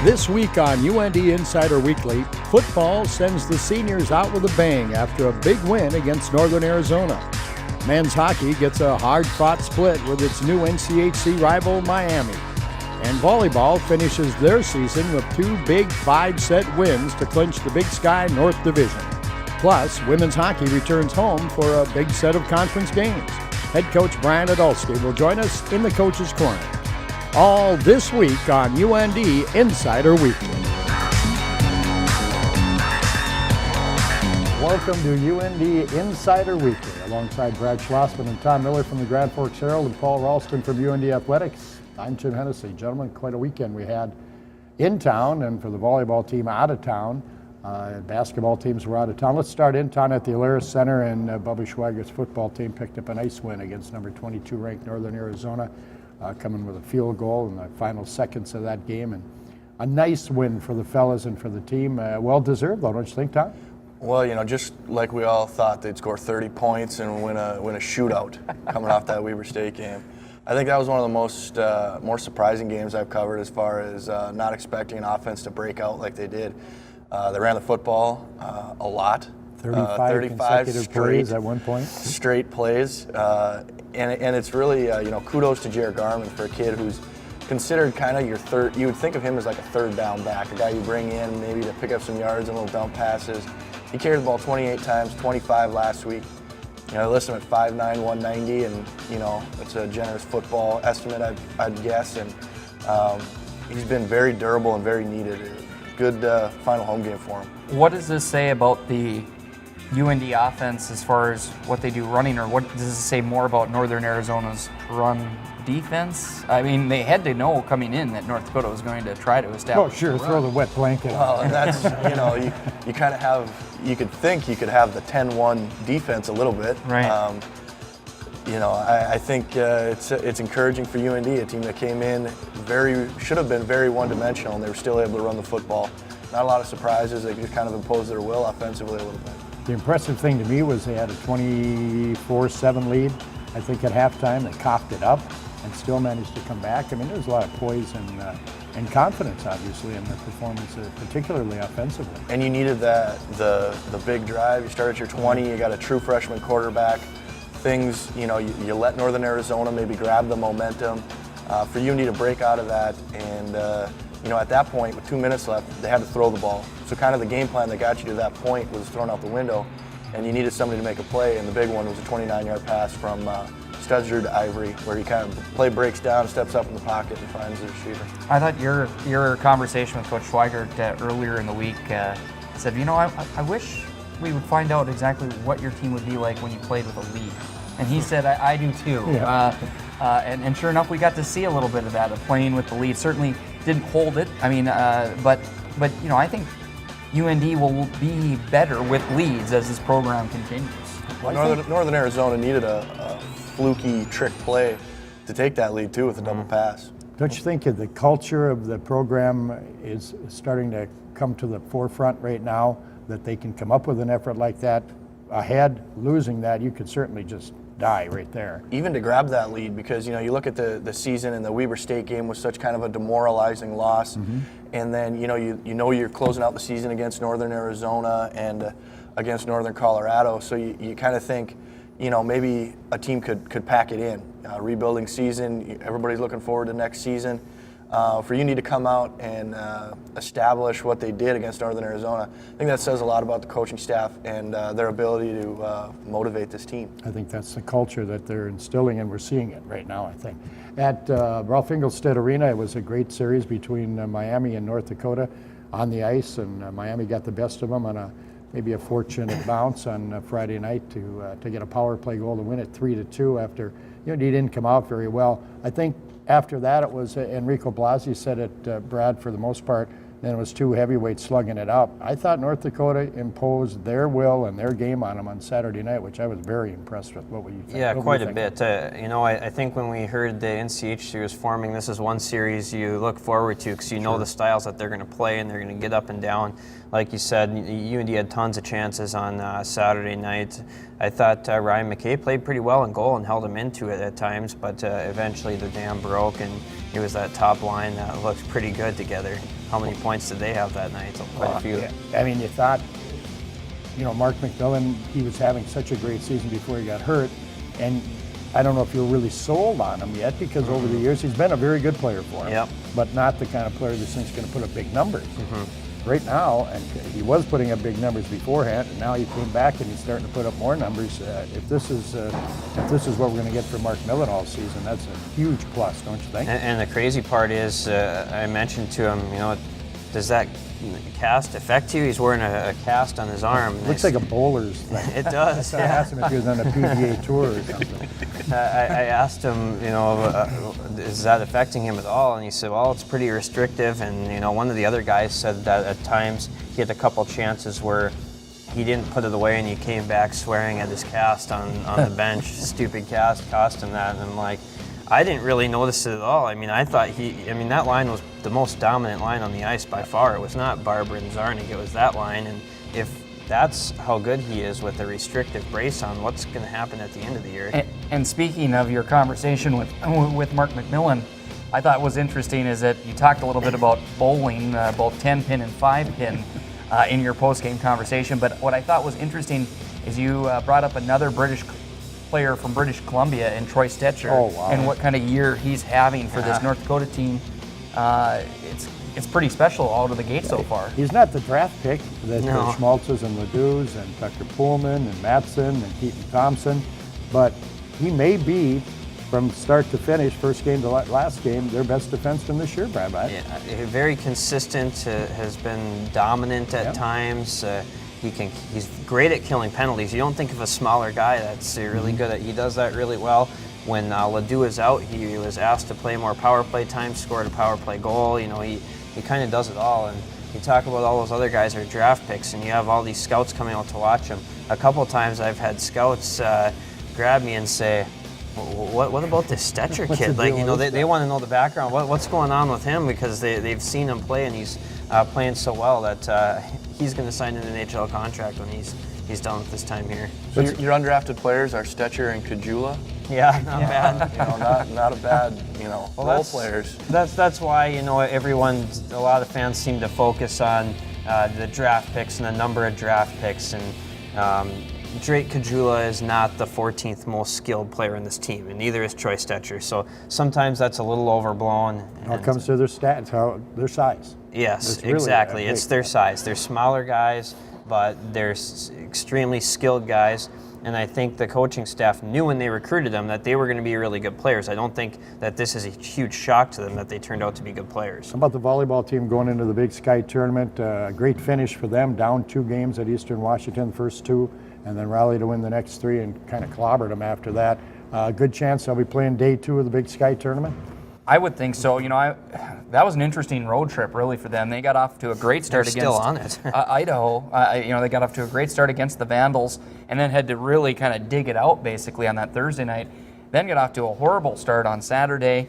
This week on UND Insider Weekly, football sends the seniors out with a bang after a big win against Northern Arizona. Men's hockey gets a hard-fought split with its new NCHC-Rival Miami. And volleyball finishes their season with two big 5-set wins to clinch the Big Sky North Division. Plus, women's hockey returns home for a big set of conference games. Head coach Brian Idalski will join us in the Coach's Corner. All this week on UND Insider Weekly. Welcome to UND Insider Weekly, alongside Brad Schlossman and Tom Miller from the Grand Forks Herald and Paul Ralston from UND Athletics. I'm Jim Hennessy. Gentlemen, quite a weekend we had in town, and for the volleyball team out of town. Basketball teams were out of town. Let's start in town at the Alaris Center, and Bubby Schweigert's football team picked up a nice win against number 22 ranked Northern Arizona. Coming with a field goal in the final seconds of that game, and a nice win for the fellas and for the team. Well deserved, though, don't you think, Tom? Well, you know, just like we all thought they'd score 30 points and win a shootout coming off that Weber State game. I think that was one of the most more surprising games I've covered, as far as not expecting an offense to break out like they did. They ran the football a lot. 35 consecutive plays at one point. Straight plays. And it's really, kudos to Jared Garman for a kid who's considered kind of your third. You would think of him as like a third down back, a guy you bring in maybe to pick up some yards and little dump passes. He carried the ball 28 times, 25 last week. You know, I list him at 5'9", 190, and, you know, it's a generous football estimate, I'd guess. And he's been very durable and very needed. Good final home game for him. What does this say about the UND offense as far as what they do running, or what does this say more about Northern Arizona's run defense? I mean, they had to know coming in that North Dakota was going to try to establish. Oh, sure, throw the wet blanket. Well, and that's, you kind of have, you could think you could have the 10-1 defense a little bit. Right. I think it's encouraging for UND, a team that came in should have been very one-dimensional, and they were still able to run the football. Not a lot of surprises. They just kind of imposed their will offensively a little bit. The impressive thing to me was they had a 24-7 lead, I think, at halftime. They coughed it up and still managed to come back. I mean, there was a lot of poise and confidence, obviously, in their performance, particularly offensively. And you needed the big drive. You start at your 20, you got a true freshman quarterback. Things, you let Northern Arizona maybe grab the momentum. For UND to break out of that, and at that point, with 2 minutes left, they had to throw the ball. So kind of the game plan that got you to that point was thrown out the window, and you needed somebody to make a play, and the big one was a 29-yard pass from Studsrud to Ivory, where he kind of play breaks down, steps up in the pocket, and finds the receiver. I thought your conversation with Coach Schweigert earlier in the week said, I wish we would find out exactly what your team would be like when you played with a lead. And he said, I do too. Yeah. And sure enough, we got to see a little bit of that, of playing with the lead. Certainly didn't hold it. I mean, but I think UND will be better with leads as this program continues. Well, Northern Arizona needed a fluky trick play to take that lead too with a double pass. Don't you think the culture of the program is starting to come to the forefront right now, that they can come up with an effort like that? Ahead, losing that, you could certainly just die right there. Even to grab that lead, because you look at the season, and the Weber State game was such kind of a demoralizing loss, and then you're closing out the season against Northern Arizona and against Northern Colorado, so you kind of think maybe a team could pack it in. Rebuilding season, everybody's looking forward to next season. For UND to come out and establish what they did against Northern Arizona, I think that says a lot about the coaching staff and their ability to motivate this team. I think that's the culture that they're instilling, and we're seeing it right now, I think. At Ralph Engelstad Arena, it was a great series between Miami and North Dakota on the ice, and Miami got the best of them on maybe a fortunate bounce on Friday night to get a power play goal to win it 3-2 after UND didn't come out very well. I think after that, it was Enrico Blasi said it, Brad, for the most part, then it was two heavyweights slugging it up. I thought North Dakota imposed their will and their game on them on Saturday night, which I was very impressed with. What were you thinking? Yeah, quite a bit. I think when we heard the NCHC was forming, this is one series you look forward to, because you know the styles that they're going to play, and they're going to get up and down. Like you said, UND had tons of chances on Saturday night. I thought Ryan McKay played pretty well in goal and held him into it at times, but eventually the dam broke, and it was that top line that looked pretty good together. how many points did they have that night? Quite a few. Yeah. I mean, you thought, Mark McMillan, he was having such a great season before he got hurt, and I don't know if you're really sold on him yet, because over the years he's been a very good player for him, Yep. but not the kind of player this thing's going to put up big numbers. Right now, and he was putting up big numbers beforehand, and now he came back and he's starting to put up more numbers. If this is what we're going to get from Mark Millen all season, that's a huge plus, don't you think? And the crazy part is, I mentioned to him, does that cast affect you? He's wearing a cast on his arm. Looks like a bowler's thing. It does. I asked him if he was on a PGA tour or something. I asked him, is that affecting him at all? And he said, well, it's pretty restrictive. And, one of the other guys said that at times he had a couple chances where he didn't put it away and he came back swearing at his cast on the bench. Stupid cast cost him that. And I'm like, I didn't really notice it at all. I mean, I thought that line was the most dominant line on the ice by far. It was not Barber and Zarnik, it was that line. And if that's how good he is with a restrictive brace on, what's going to happen at the end of the year? And speaking of your conversation with Mark McMillan, I thought was interesting is that you talked a little bit about bowling, both 10-pin and 5-pin, in your post-game conversation. But what I thought was interesting is you brought up another British player from British Columbia in Troy Stetcher, and what kind of year he's having for this North Dakota team. It's pretty special out of the gate so far. He's not the draft pick that the Schmaltzes and Ledoux and Tucker Pullman and Mattson and Keaton Thompson, but he may be, from start to finish, first game to last game, their best defenseman this year, Brian. Yeah, very consistent, has been dominant at times. He's great at killing penalties. You don't think of a smaller guy that's really good at. He does that really well. When Ledoux is out, he was asked to play more power play time, scored a power play goal. He kind of does it all. And you talk about all those other guys are draft picks, and you have all these scouts coming out to watch him. A couple of times I've had scouts grab me and say, what about this Stetcher kid? They want to know the background. What's going on with him? Because they've seen him play, and he's playing so well that he's going to sign an NHL contract when he's done with this time here. So your undrafted players are Stetcher and Kajula? Yeah, not bad. Not a bad, role players. That's why, a lot of fans seem to focus on the draft picks and the number of draft picks. And Drake Kajula is not the 14th most skilled player in this team, and neither is Troy Stetcher. So sometimes that's a little overblown. When it comes to their stats, their size. Yes, exactly. It's their size. They're smaller guys, but they're extremely skilled guys. And I think the coaching staff knew when they recruited them that they were going to be really good players. I don't think that this is a huge shock to them that they turned out to be good players. How about the volleyball team going into the Big Sky tournament? Great finish for them, down 2 games at Eastern Washington, the first 2, and then rallied to win the next 3 and kind of clobbered them after that. Good chance they'll be playing day 2 of the Big Sky tournament? I would think so. That was an interesting road trip, really, for them. They got off to a great start against still on it. Idaho. They got off to a great start against the Vandals, and then had to really kind of dig it out, basically, on that Thursday night. Then got off to a horrible start on Saturday.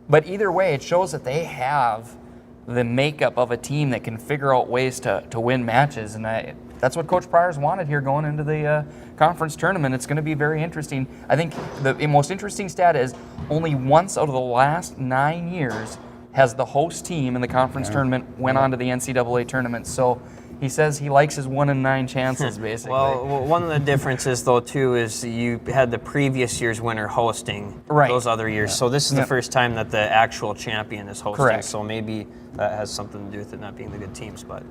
But either way, it shows that they have the makeup of a team that can figure out ways to win matches, and that's what Coach Pryor's wanted here going into the conference tournament. It's going to be very interesting. I think the most interesting stat is only once out of the last 9 years has the host team in the conference tournament went on to the NCAA tournament. So he says he likes his 1 in 9 chances, basically. Well, one of the differences, though, too, is you had the previous year's winner hosting those other years. So this is the first time that the actual champion is hosting. Correct. So maybe that has something to do with it not being the good teams, but.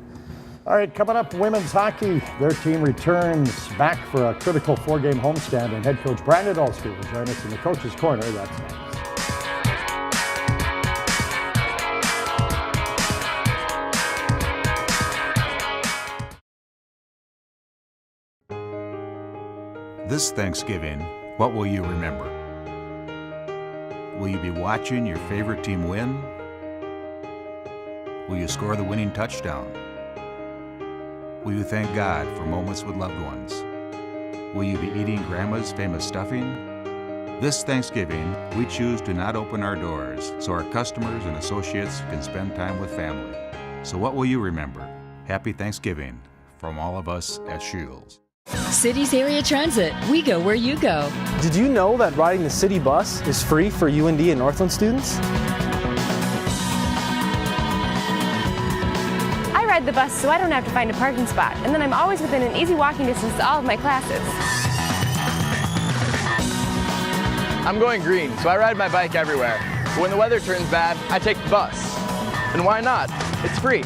All right, coming up, women's hockey. Their team returns back for a critical 4-game homestand, and head coach Brian Idalski will join us in the Coach's Corner. That's next. This Thanksgiving, what will you remember? Will you be watching your favorite team win? Will you score the winning touchdown? Will you thank God for moments with loved ones? Will you be eating Grandma's famous stuffing? This Thanksgiving, we choose to not open our doors so our customers and associates can spend time with family. So what will you remember? Happy Thanksgiving from all of us at Shields. Cities Area Transit. We go where you go. Did you know that riding the city bus is free for UND and Northland students? ride the bus so I don't have to find a parking spot, and then I'm always within an easy walking distance to all of my classes. I'm going green, so I ride my bike everywhere. But when the weather turns bad, I take the bus. And why not? It's free.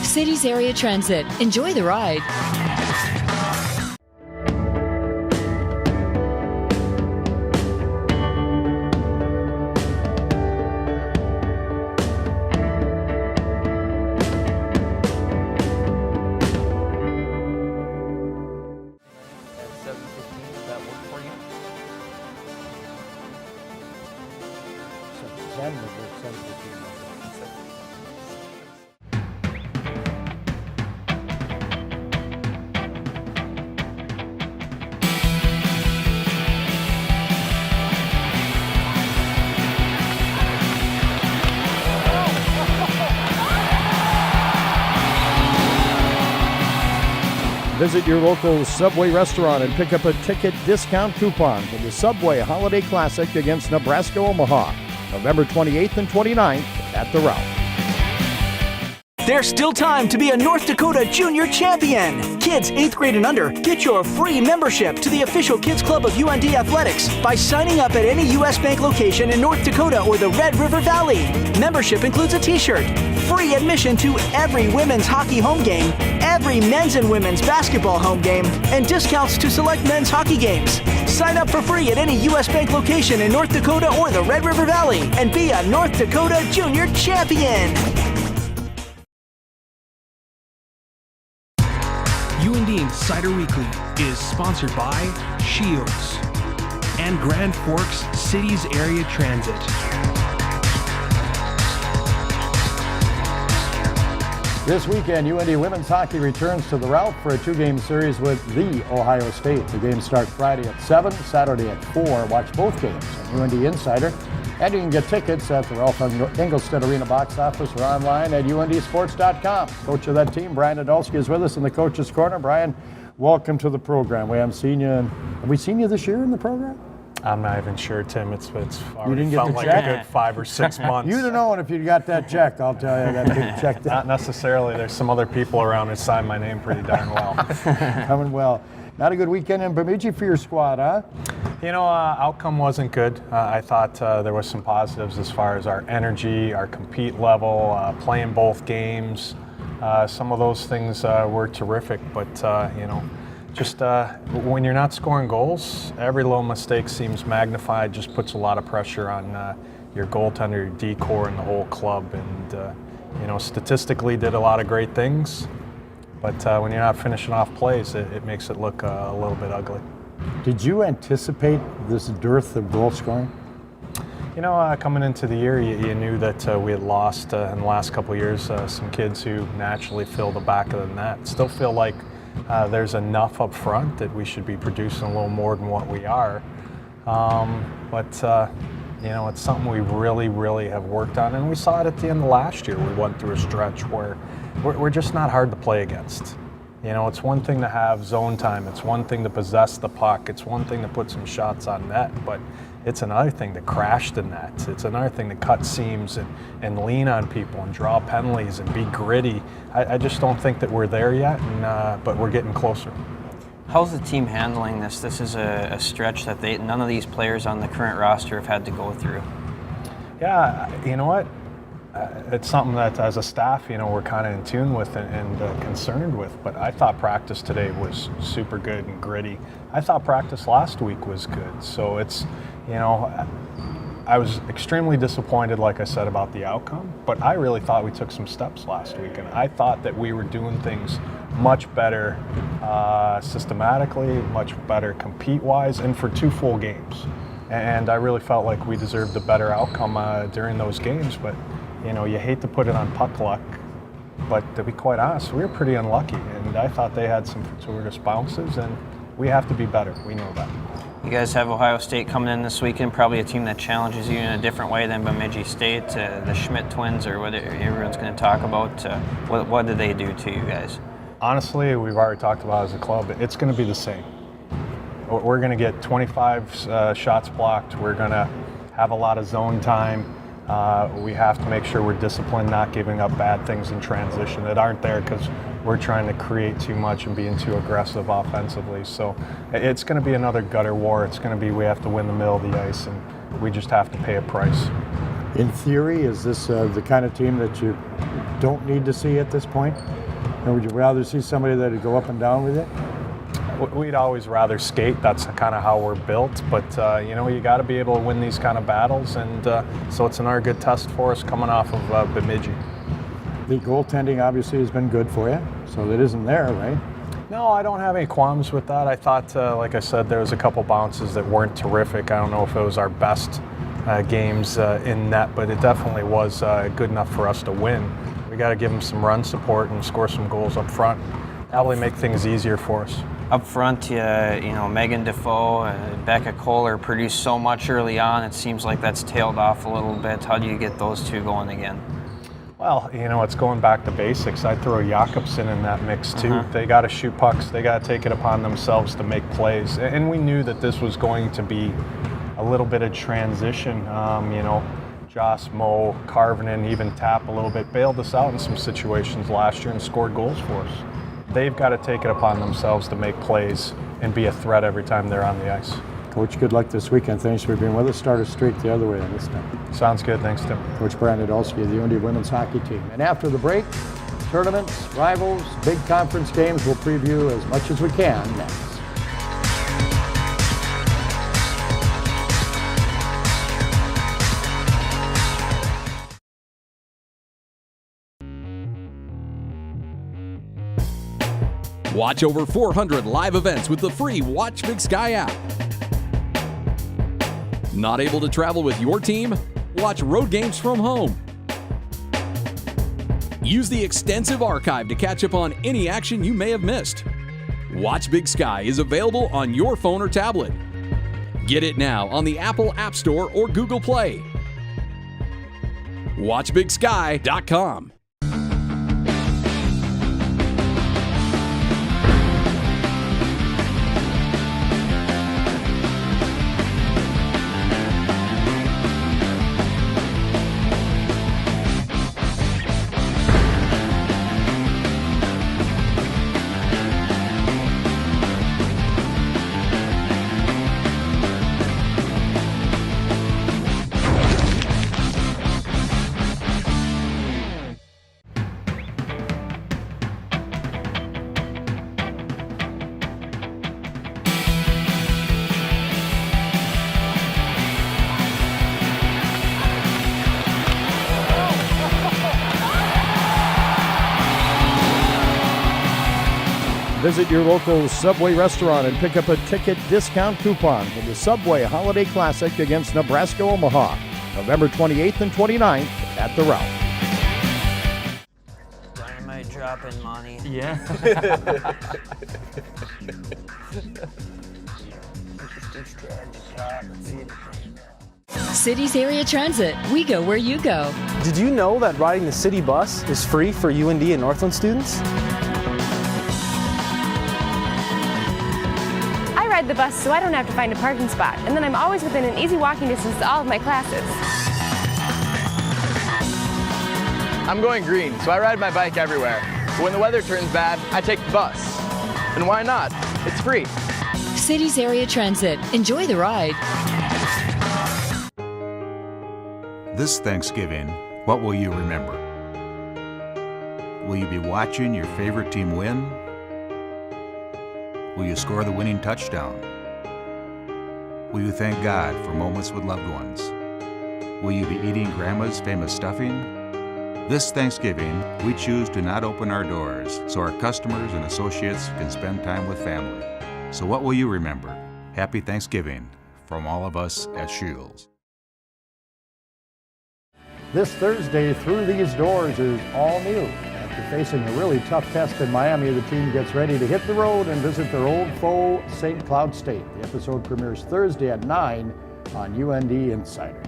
Cities Area Transit. Enjoy the ride. Visit your local Subway restaurant and pick up a ticket discount coupon for the Subway Holiday Classic against Nebraska Omaha, November 28th and 29th at the Ralph. There's still time to be a North Dakota Junior Champion. Kids 8th grade and under, get your free membership to the official Kids Club of UND Athletics by signing up at any U.S. Bank location in North Dakota or the Red River Valley. Membership includes a t-shirt, free admission to every women's hockey home game, every men's and women's basketball home game, and discounts to select men's hockey games. Sign up for free at any U.S. Bank location in North Dakota or the Red River Valley and be a North Dakota Junior Champion. UND Insider Weekly is sponsored by Shields and Grand Forks Cities Area Transit. This weekend, UND women's hockey returns to the Ralph for a two-game series with the Ohio State. The games start Friday at 7, Saturday at 4. Watch both games on UND Insider. And you can get tickets at the Ralph Engelstad Arena box office or online at UNDsports.com. Coach of that team, Brian Idalski, is with us in the Coach's Corner. Brian, welcome to the program. We haven't seen you. Have we seen you this year in the program? I'm not even sure, Tim. It's already didn't get felt the like check? a good 5 or 6 months. You'd have known if you got that check, I'll tell you. That big check. Not necessarily. There's some other people around who signed my name pretty darn well. Coming well. Not a good weekend in Bemidji for your squad, huh? You know, outcome wasn't good. I thought there was some positives as far as our energy, our compete level, playing both games. Some of those things were terrific, but you know, just when you're not scoring goals, every little mistake seems magnified, just puts a lot of pressure on your goaltender, your D-core, and the whole club. And you know, statistically did a lot of great things, but when you're not finishing off plays, it makes it look a little bit ugly. Did you anticipate this dearth of goal scoring? You know, coming into the year, you knew that we had lost in the last couple of years some kids who naturally fill the back of the net. Still feel like there's enough up front that we should be producing a little more than what we are. But you know, it's something we really have worked on, and we saw it at the end of last year. We went through a stretch where we're just not hard to play against. You know, it's one thing to have zone time, it's one thing to possess the puck, it's one thing to put some shots on net, but it's another thing to crash the net. It's another thing to cut seams and lean on people and draw penalties and be gritty. I just don't think that we're there yet, but we're getting closer. How's the team handling this? This is a stretch that none of these players on the current roster have had to go through. Yeah, you know what? It's something that as a staff, you know, we're kind of in tune with and concerned with, but I thought practice today was super good and gritty. I thought practice last week was good. So it's, you know, I was extremely disappointed, like I said, about the outcome, but I really thought we took some steps last week, and I thought that we were doing things much better systematically, much better compete-wise, and for 2 full games. And I really felt like we deserved a better outcome during those games, but you know, you hate to put it on puck luck, but to be quite honest, we were pretty unlucky, and I thought they had some fortuitous bounces, and we have to be better. We know that. You guys have Ohio State coming in this weekend, probably a team that challenges you in a different way than Bemidji State, the Schmidt twins, or what everyone's going to talk about. What did they do to you guys? Honestly, we've already talked about it as a club. It's going to be the same. We're going to get 25 shots blocked. We're going to have a lot of zone time. We have to make sure we're disciplined, not giving up bad things in transition that aren't there because we're trying to create too much and being too aggressive offensively. So it's going to be another gutter war. It's going to be we have to win the middle of the ice, and we just have to pay a price. In theory, is this the kind of team that you don't need to see at this point? Or would you rather see somebody that would go up and down with it? We'd always rather skate. That's kind of how we're built. But, you got to be able to win these kind of battles. And so it's another good test for us coming off of Bemidji. The goaltending obviously has been good for you, so that isn't there, right? No, I don't have any qualms with that. I thought, like I said, there was a couple bounces that weren't terrific. I don't know if it was our best games in net, but it definitely was good enough for us to win. We got to give them some run support and score some goals up front. Probably make things easier for us. Up front, Megan Defoe, Becca Kohler produced so much early on. It seems like that's tailed off a little bit. How do you get those two going again? Well, it's going back to basics. I throw Jakobsen in that mix too. They got to shoot pucks. They got to take it upon themselves to make plays. And we knew that this was going to be a little bit of transition. Joss, Mo, Karvinen, even Tap a little bit, bailed us out in some situations last year and scored goals for us. They've got to take it upon themselves to make plays and be a threat every time they're on the ice. Coach, good luck this weekend. Thanks for being with us. Start a streak the other way this time. Sounds good. Thanks, Tim. Coach Brian Idalski of the UND women's hockey team. And after the break, tournaments, rivals, big conference games, we'll preview as much as we can next. Watch over 400 live events with the free Watch Big Sky app. Not able to travel with your team? Watch road games from home. Use the extensive archive to catch up on any action you may have missed. Watch Big Sky is available on your phone or tablet. Get it now on the Apple App Store or Google Play. WatchBigSky.com. Visit your local Subway restaurant and pick up a ticket discount coupon for the Subway Holiday Classic against Nebraska Omaha, November 28th and 29th at the Route. Dynamite dropping money. Yeah. Cities Area Transit. We go where you go. Did you know that riding the city bus is free for UND and Northland students? I ride the bus so I don't have to find a parking spot, and then I'm always within an easy walking distance to all of my classes. I'm going green, so I ride my bike everywhere. But when the weather turns bad, I take the bus. And why not? It's free. Cities Area Transit. Enjoy the ride. This Thanksgiving, what will you remember? Will you be watching your favorite team win? Will you score the winning touchdown? Will you thank God for moments with loved ones? Will you be eating Grandma's famous stuffing? This Thanksgiving, we choose to not open our doors so our customers and associates can spend time with family. So what will you remember? Happy Thanksgiving from all of us at Shields. This Thursday, Through These Doors is all new. After facing a really tough test in Miami, the team gets ready to hit the road and visit their old foe, St. Cloud State. The episode premieres Thursday at 9 on UND Insider.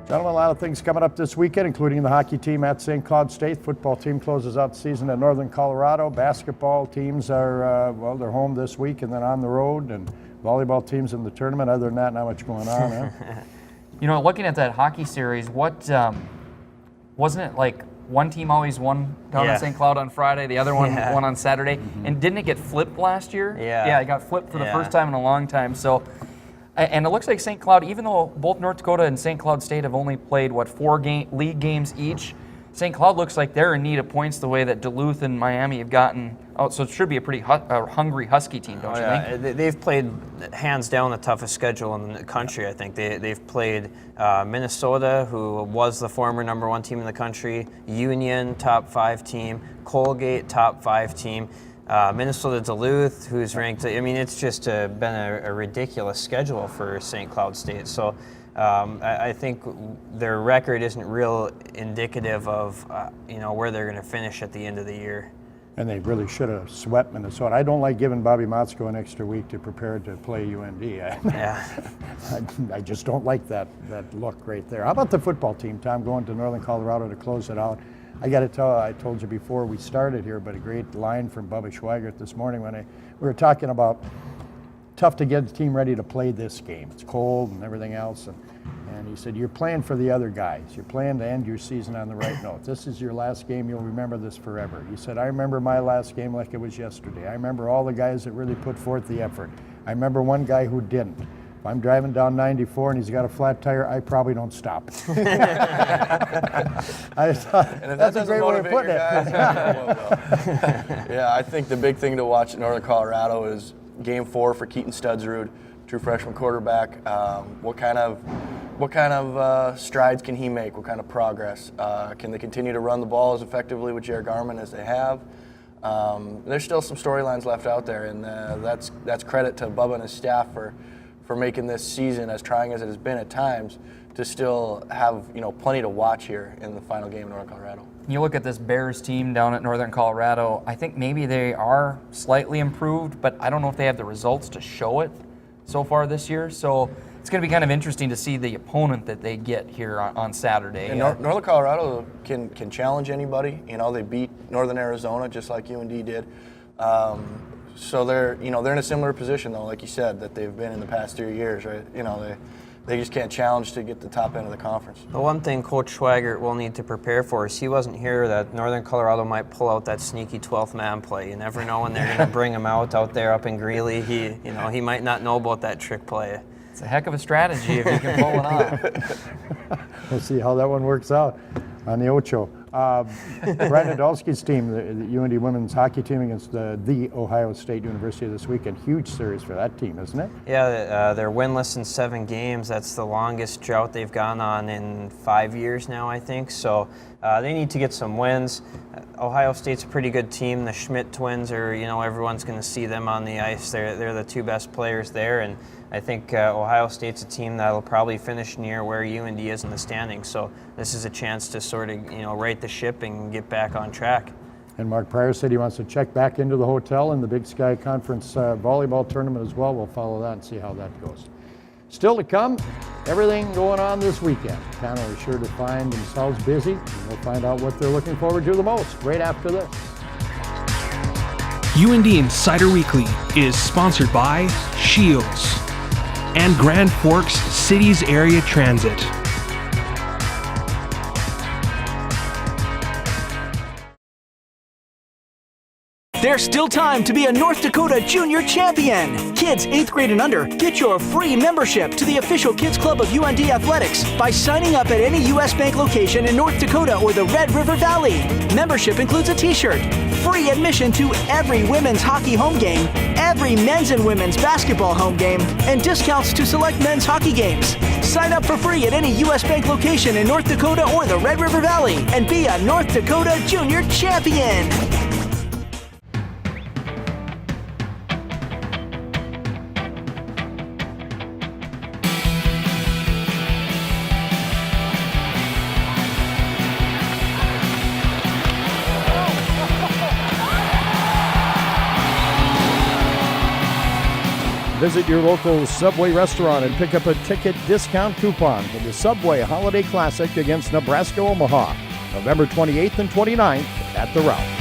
Gentlemen, a lot of things coming up this weekend, including the hockey team at St. Cloud State. Football team closes out the season at Northern Colorado. Basketball teams are, they're home this week and then on the road. And volleyball teams in the tournament. Other than that, not much going on, huh? Looking at that hockey series, what wasn't it like one team always won down in St. Cloud on Friday, the other one won on Saturday, and didn't it get flipped last year? Yeah, it got flipped for the first time in a long time. So, and it looks like St. Cloud, even though both North Dakota and St. Cloud State have only played 4 league games each, St. Cloud looks like they're in need of points the way that Duluth and Miami have gotten out. So it should be a pretty hungry Husky team, don't you think? They've played hands down the toughest schedule in the country. I think they've played Minnesota, who was the former #1 team in the country, Union, top 5 team, Colgate, top 5 team, Minnesota Duluth, who's ranked. I mean, it's just been a ridiculous schedule for St. Cloud State. So I think their record isn't real indicative of where they're going to finish at the end of the year. And they really should have swept Minnesota. I don't like giving Bobby Motzko an extra week to prepare to play UND. I just don't like that look right there. How about the football team, Tom, going to Northern Colorado to close it out? I got to tell, I told you before we started here, but a great line from Bubba Schweigert this morning when we were talking about tough to get the team ready to play this game. It's cold and everything else. And he said, you're playing for the other guys. You're playing to end your season on the right note. This is your last game. You'll remember this forever. He said, I remember my last game like it was yesterday. I remember all the guys that really put forth the effort. I remember one guy who didn't. If I'm driving down 94 and he's got a flat tire, I probably don't stop. I thought, and if that's that a great way of putting it. Yeah, I think the big thing to watch at Northern Colorado is Game 4 for Keaton Studsrud, true freshman quarterback. What kind of strides can he make? What kind of progress? Can they continue to run the ball as effectively with Jared Garman as they have? There's still some storylines left out there, and that's credit to Bubba and his staff for making this season, as trying as it has been at times, to still have plenty to watch here in the final game in Northern Colorado. You look at this Bears team down at Northern Colorado, I think maybe they are slightly improved, but I don't know if they have the results to show it so far this year. So it's going to be kind of interesting to see the opponent that they get here on Saturday. And Northern Colorado can challenge anybody. They beat Northern Arizona just like UND did. So they're in a similar position though, like you said, that they've been in the past 3 years, right? They just can't challenge to get the top end of the conference. The one thing Coach Schweigert will need to prepare for is he wasn't here that Northern Colorado might pull out that sneaky 12th man play. You never know when they're going to bring him out there up in Greeley. He might not know about that trick play. It's a heck of a strategy if you can pull it off. We'll see how that one works out on the Ocho. Brian Idalski's team, the UND women's hockey team against the Ohio State University this weekend. Huge series for that team, isn't it? Yeah, they're winless in 7 games. That's the longest drought they've gone on in 5 years now, I think. So they need to get some wins. Ohio State's a pretty good team. The Schmidt twins are, everyone's going to see them on the ice. They're the 2 best players there, and I think Ohio State's a team that'll probably finish near where UND is in the standings. So this is a chance to sort of, right the ship and get back on track. And Mark Pryor said he wants to check back into the hotel in the Big Sky Conference volleyball tournament as well. We'll follow that and see how that goes. Still to come, everything going on this weekend. Panel is sure to find themselves busy, and we'll find out what they're looking forward to the most right after this. UND Insider Weekly is sponsored by Shields and Grand Forks Cities Area Transit. There's still time to be a North Dakota Junior Champion. Kids 8th grade and under, get your free membership to the official Kids Club of UND Athletics by signing up at any U.S. Bank location in North Dakota or the Red River Valley. Membership includes a t-shirt, free admission to every women's hockey home game, every men's and women's basketball home game, and discounts to select men's hockey games. Sign up for free at any U.S. Bank location in North Dakota or the Red River Valley and be a North Dakota Junior Champion. Visit your local Subway restaurant and pick up a ticket discount coupon for the Subway Holiday Classic against Nebraska Omaha, November 28th and 29th at the Route.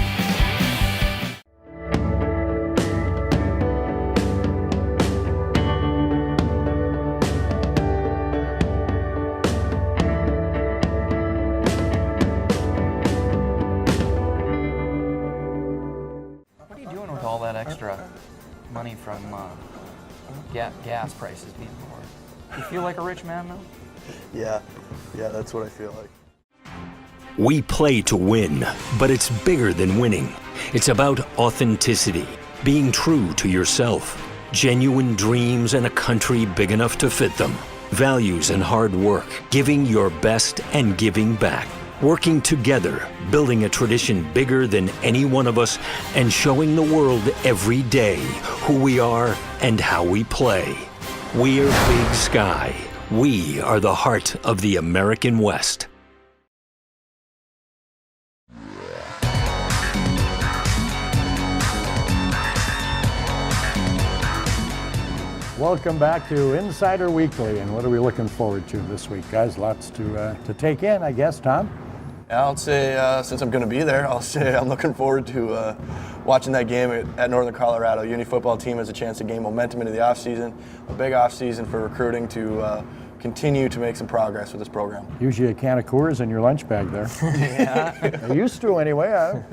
money from gas prices being lower. You feel like a rich man now? Yeah, that's what I feel like. We play to win, but it's bigger than winning. It's about authenticity, being true to yourself, genuine dreams and a country big enough to fit them, values and hard work, giving your best and giving back, working together, building a tradition bigger than any one of us, and showing the world every day who we are and how we play. We're Big Sky. We are the heart of the American West. Welcome back to Insider Weekly, and what are we looking forward to this week, guys? Lots to take in, I guess. Tom? I'll say, since I'm going to be there, I'll say I'm looking forward to watching that game at Northern Colorado. UND football team has a chance to gain momentum into the offseason, a big offseason for recruiting to continue to make some progress with this program. Usually a can of Coors in your lunch bag there. Yeah. They used to anyway.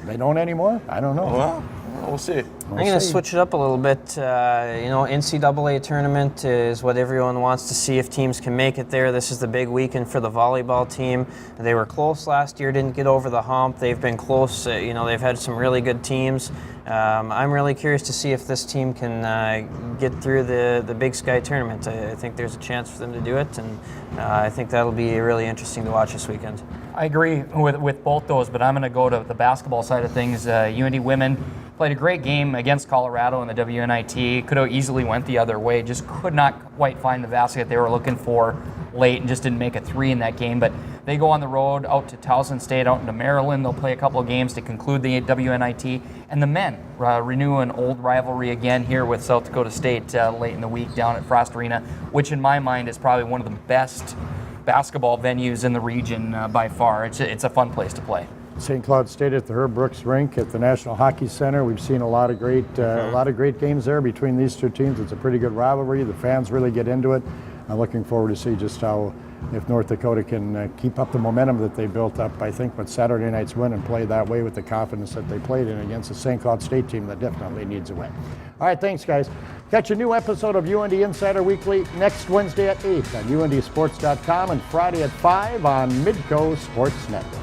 They don't anymore? I don't know. Well, we'll see. I'm going to switch it up a little bit. NCAA tournament is what everyone wants to see if teams can make it there. This is the big weekend for the volleyball team. They were close last year, didn't get over the hump. They've been close. They've had some really good teams. I'm really curious to see if this team can get through the Big Sky tournament. I think there's a chance for them to do it, and I think that'll be really interesting to watch this weekend. I agree with both those, but I'm going to go to the basketball side of things. UND women played a great game against Colorado in the WNIT. Could have easily went the other way. Just could not quite find the basket they were looking for late and just didn't make a three in that game. But they go on the road out to Towson State, out into Maryland. They'll play a couple of games to conclude the WNIT. And the men renew an old rivalry again here with South Dakota State late in the week down at Frost Arena, which in my mind is probably one of the best basketball venues in the region by far. It's a fun place to play. St. Cloud State at the Herb Brooks rink at the National Hockey Center. We've seen a lot of great games there between these two teams. It's a pretty good rivalry. The fans really get into it. I'm looking forward to see just how, if North Dakota can keep up the momentum that they built up, I think, with Saturday night's win and play that way with the confidence that they played in against the St. Cloud State team that definitely needs a win. All right, thanks, guys. Catch a new episode of UND Insider Weekly next Wednesday at 8 on UNDsports.com and Friday at 5 on Midco Sports Network.